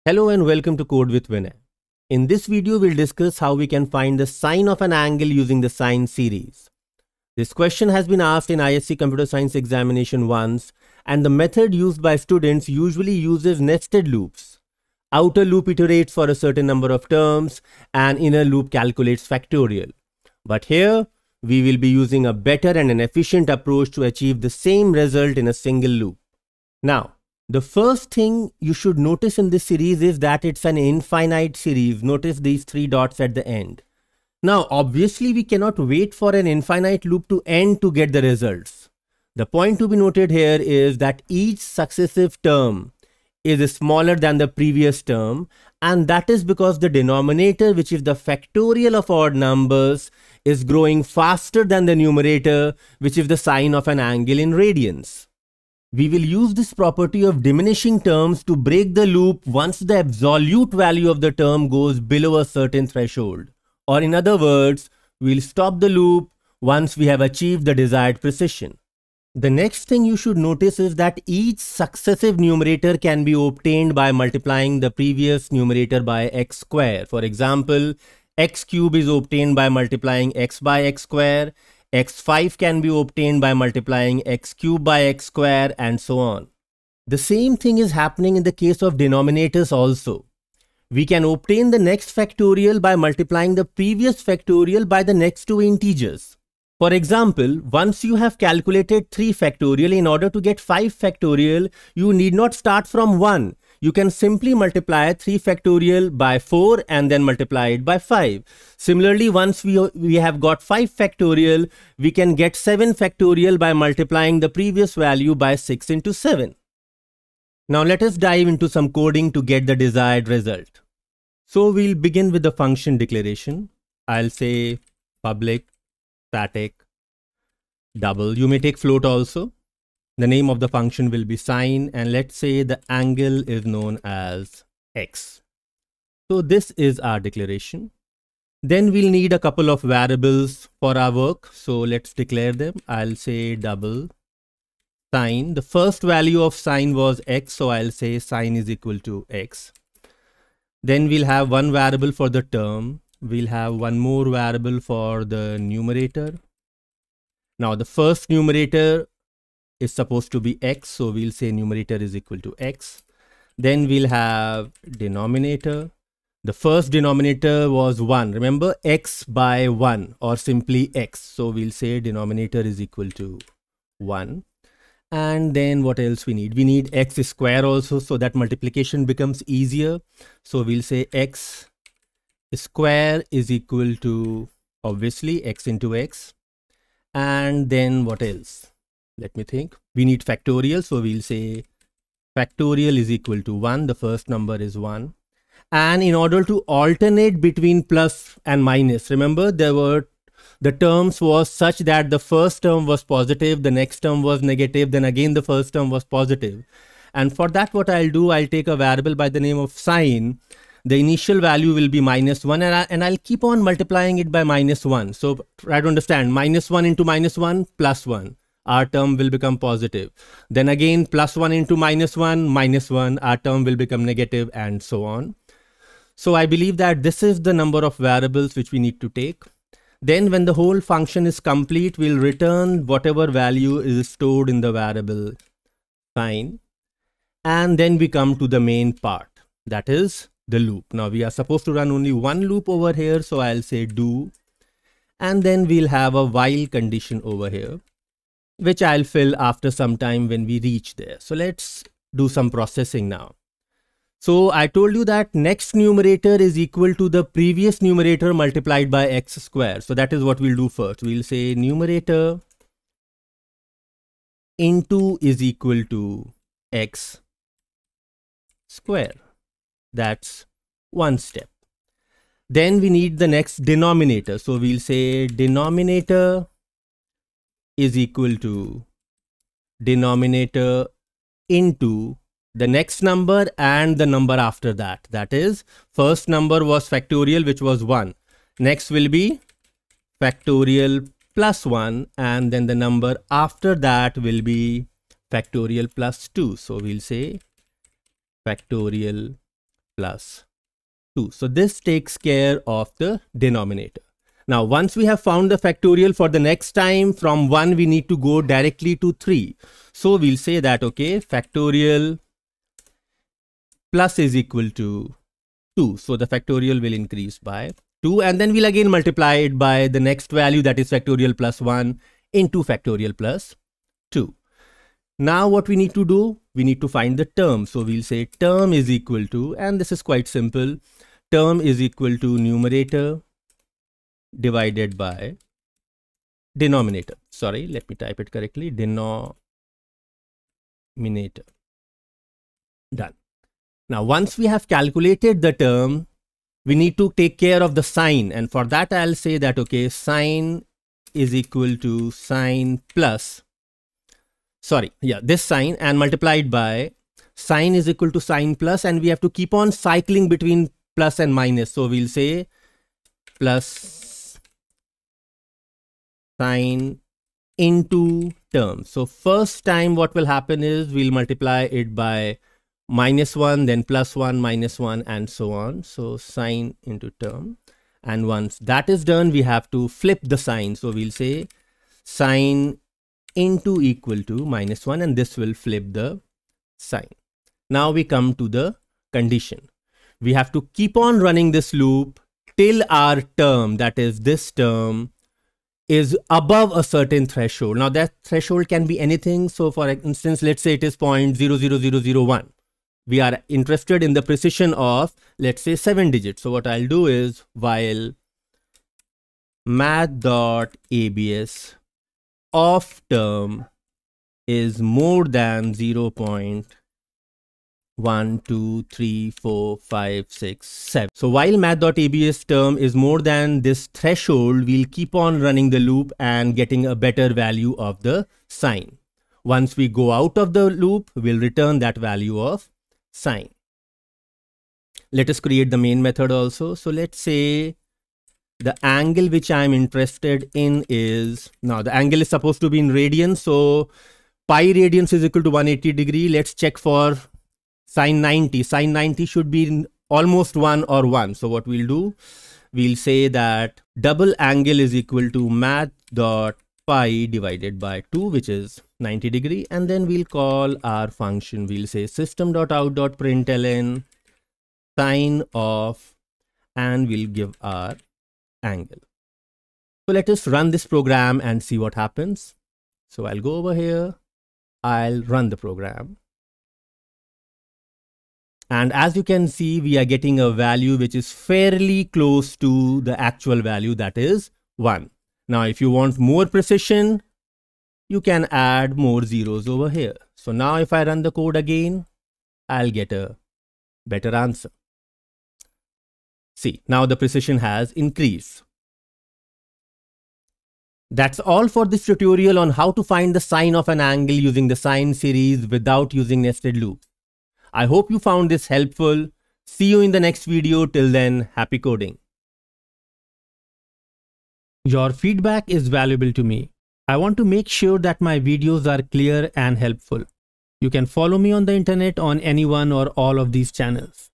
Hello and welcome to Code with Vinay. In this video, we'll discuss how we can find the sine of an angle using the sine series. This question has been asked in ISC Computer Science examination once, and the method used by students usually uses nested loops. Outer loop iterates for a certain number of terms and inner loop calculates factorial. But here, we will be using a better and an efficient approach to achieve the same result in a single loop. Now, the first thing you should notice in this series is that it's an infinite series. Notice these three dots at the end. Now, obviously, we cannot wait for an infinite loop to end to get the results. The point to be noted here is that each successive term is smaller than the previous term, and that is because the denominator, which is the factorial of odd numbers, is growing faster than the numerator, which is the sine of an angle in radians. We will use this property of diminishing terms to break the loop once the absolute value of the term goes below a certain threshold. Or in other words, we'll stop the loop once we have achieved the desired precision. The next thing you should notice is that each successive numerator can be obtained by multiplying the previous numerator by x square. For example, x cube is obtained by multiplying x by x square. x5 can be obtained by multiplying x cube by x square, and so on. The same thing is happening in the case of denominators also. We can obtain the next factorial by multiplying the previous factorial by the next two integers. For example, once you have calculated 3 factorial, in order to get 5 factorial, you need not start from 1. You can simply multiply 3 factorial by 4 and then multiply it by 5. Similarly, once we have got 5 factorial, we can get 7 factorial by multiplying the previous value by 6 into 7. Now let us dive into some coding to get the desired result. So we'll begin with the function declaration. I'll say public static double. You may take float also. The name of the function will be sine, and let's say the angle is known as x. So this is our declaration. Then we'll need a couple of variables for our work. So let's declare them. I'll say double sine. The first value of sine was x, so I'll say sine is equal to x. Then we'll have one variable for the term. We'll have one more variable for the numerator. Now the first numerator is supposed to be x, so we'll say numerator is equal to x. Then we'll have denominator. The first denominator was 1. Remember, x by 1 or simply x. So we'll say denominator is equal to 1. And then what else we need? We need x square also, so that multiplication becomes easier. So we'll say x square is equal to, obviously, x into x. And then what else? Let me think. We need factorial, so we'll say factorial is equal to 1. The first number is 1. And in order to alternate between plus and minus, remember the terms was such that the first term was positive, the next term was negative, then again the first term was positive. And for that, what I'll do, I'll take a variable by the name of sine. The initial value will be -1, and I'll keep on multiplying it by -1. So try to understand, -1 into -1 plus 1. Our term will become positive. Then again, +1 into -1, -1, our term will become negative, and so on. So I believe that this is the number of variables which we need to take. Then when the whole function is complete, we'll return whatever value is stored in the variable sine. And then we come to the main part, that is the loop. Now we are supposed to run only one loop over here, so I'll say do. And then we'll have a while condition over here, which I'll fill after some time when we reach there. So let's do some processing now. So I told you that next numerator is equal to the previous numerator multiplied by x square. So that is what we'll do first. We'll say numerator into is equal to x square. That's one step. Then we need the next denominator. So we'll say denominator is equal to denominator into the next number and the number after that. That is, first number was factorial, which was 1. Next will be factorial plus 1, and then the number after that will be factorial plus 2. So we'll say factorial plus 2. So this takes care of the denominator. Now, once we have found the factorial, for the next time from 1, we need to go directly to 3. So we'll say that, okay, factorial plus is equal to 2. So the factorial will increase by 2, and then we'll again multiply it by the next value, that is factorial plus 1 into factorial plus 2. Now what we need to do, we need to find the term. So we'll say term is equal to, and this is quite simple, term is equal to numerator divided by denominator. Sorry, let me type it correctly. Denominator. Done. Now, once we have calculated the term, we need to take care of the sine. And for that, I'll say that, okay, sine is equal to sine plus, sorry, yeah, this sine and multiplied by sine is equal to sine plus, and we have to keep on cycling between plus and minus. So we'll say plus sine into term. So first time what will happen is we'll multiply it by -1, then +1, -1, and so on. So sine into term. And once that is done, we have to flip the sign. So we'll say sine into equal to -1, and this will flip the sign. Now we come to the condition. We have to keep on running this loop till our term, that is this term, is above a certain threshold. Now that threshold can be anything. So for instance, let's say it is 0.00001. We are interested in the precision of, let's say, 7 digits. So what I'll do is, while math.abs of term is more than 0.1, 2, 3, 4, 5, 6, 7. So while math.abs term is more than this threshold, we'll keep on running the loop and getting a better value of the sine. Once we go out of the loop, we'll return that value of sine. Let us create the main method also. So let's say the angle which I'm interested in is, now the angle is supposed to be in radians. So pi radians is equal to 180 degree. Let's check for sine 90. Sine 90 should be in almost 1 or 1. So what we'll do, we'll say that double angle is equal to math dot pi divided by 2, which is 90 degree. And then we'll call our function. We'll say system.out.println sine of, and we'll give our angle. So let us run this program and see what happens. So I'll go over here. I'll run the program. And as you can see, we are getting a value which is fairly close to the actual value, that is 1. Now, if you want more precision, you can add more zeros over here. So now if I run the code again, I'll get a better answer. See, now the precision has increased. That's all for this tutorial on how to find the sine of an angle using the sine series without using nested loops. I hope you found this helpful. See you in the next video. Till then, happy coding. Your feedback is valuable to me. I want to make sure that my videos are clear and helpful. You can follow me on the internet on any one or all of these channels.